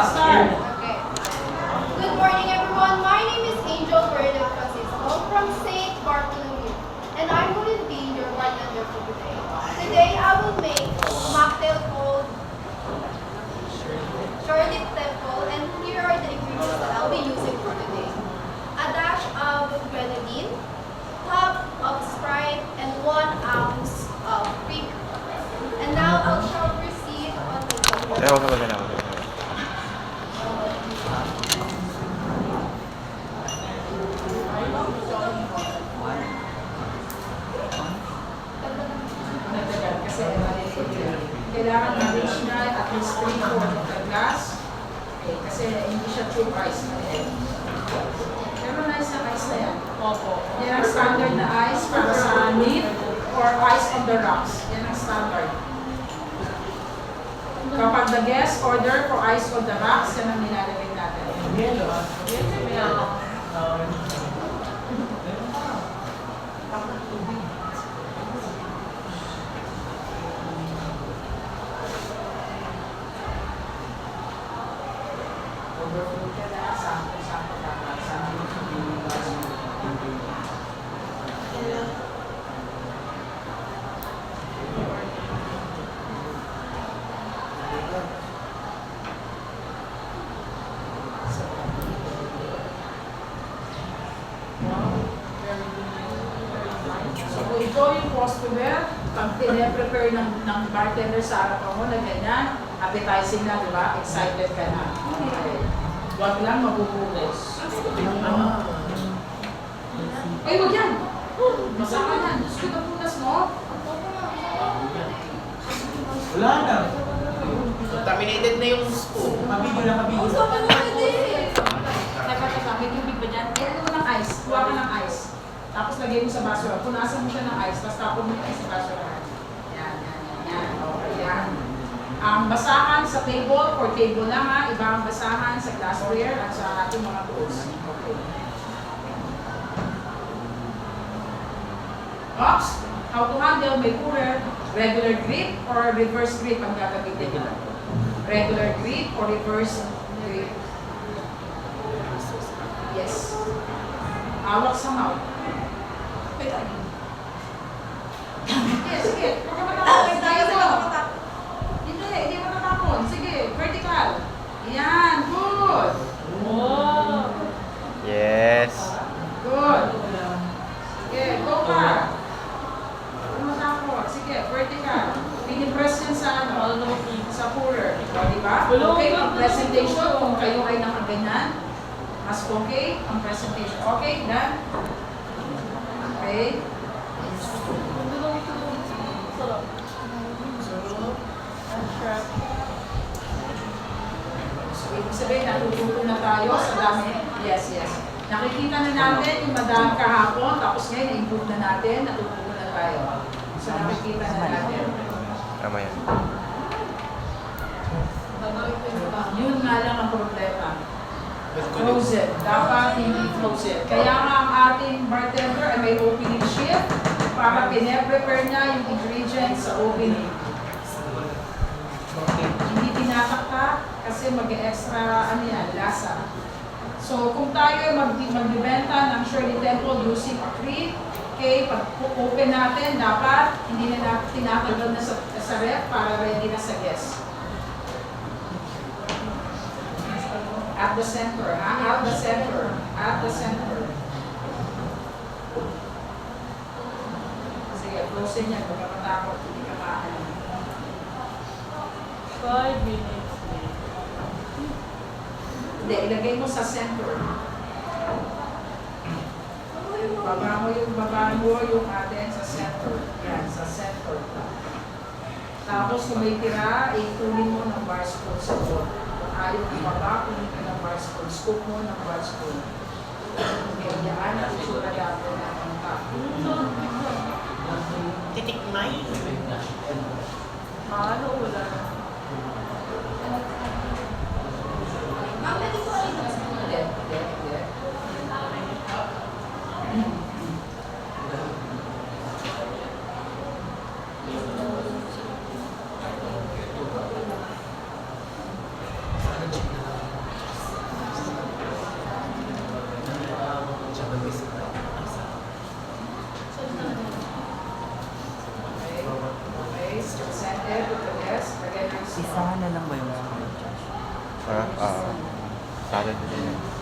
start. Okay. Good morning, everyone. My name is Angel Bernal Francisco from St. Bartholomew, and I'm going to be your bartender for today. Today, I will make mocktail called Shirley Temple, and here are the ingredients that I'll be using for today. A dash of grenadine, top of Sprite, and 1 ounce of cream. And now I shall proceed on the Ewan ko ba na ako? Kasi kailangan na-reach na at least 3/4 of the glass. Okay, kasi hindi siya true ice. Pero nice na ice na yan. Opo. Yan ang standard na ice para sa meat or ice on the rocks. Yan ang standard. Kapag the guest order for ice on the rocks, yan ang nilalagay natin. Overflow ka na, sample dapat. So kung ikaw yung customer, pag pine-prepare ng bartender sa harapan mo na ganyan, appetizing na, di ba? Excited ka na. Okay. Huwag lang mabubulos. Ay, huwag yan! Basa ka yan. Diyos ko na punas mo. Wala na. Contaminated na yung spoon. Kabigyo na kabigyo. Teka, may tubig ba dyan? Eh, ano mo ng ice? Kuha ka ng ice. Tapos lagay mo sa basura. Punasan mo siya ng ice, tapos tapon mo yung ice sa basura. Yan. Okay, yan. Ang basahan sa table, for table lang ha. Iba ang basahan sa glassware at sa ating mga tools. Okay. Oops! How to handle may cooler, regular grip or reverse grip ang gagamitin nyo. Regular grip or reverse grip. Yes. Hawak sa mouth. Sige. Huwag ka matapon. Hindi mo matapon. Sige, vertical. Yan, good. Yes. Good. Sige, go ka. Huwag ka matapon. Sige, vertical. Pinipress yan sa sa cooler. O, diba? Okay, ang presentation, kung kayo ay nakaganyan, mas okay ang presentation. Okay, done? Okay. So, ibig sabihin, natututo na tayo sa dami. Yes. Nakikita na natin yung madami kahapon, tapos ngayon, na-improve na natin, natututo na tayo. So, nakikita na natin. Tama yan. Yun nga lang ang problema. Frozen. Dapat hindi frozen. Kaya nga ang ating bartender ay may opening shift para pine-prepare niya yung ingredients sa opening. Hindi tinataktak kasi mag-extra lasa. So kung tayo ay magbibenta ng Shirley Temple using a cream, okay, pag open natin, dapat hindi na natin tinatagal na sa ref para ready na sa guest. At the center, ha? At the center. Sige, close niya. Huwag ka matakot. Hindi ka maaari. 5 minutes. Hindi, ilagay mo sa center. Baba mo yung atin sa center. Yan, sa center. Tapos kung may tira, ituloy mo ng bar spoon sa bowl. Ayaw kong baba, kunin ka ng bar spoon. Scoop mo ng bar spoon. Okay, yan ang itsura dapat na pangka. Titikmay. Paano wala? Hindi. Isahan na lang ba yung smart Josh? Saturday din.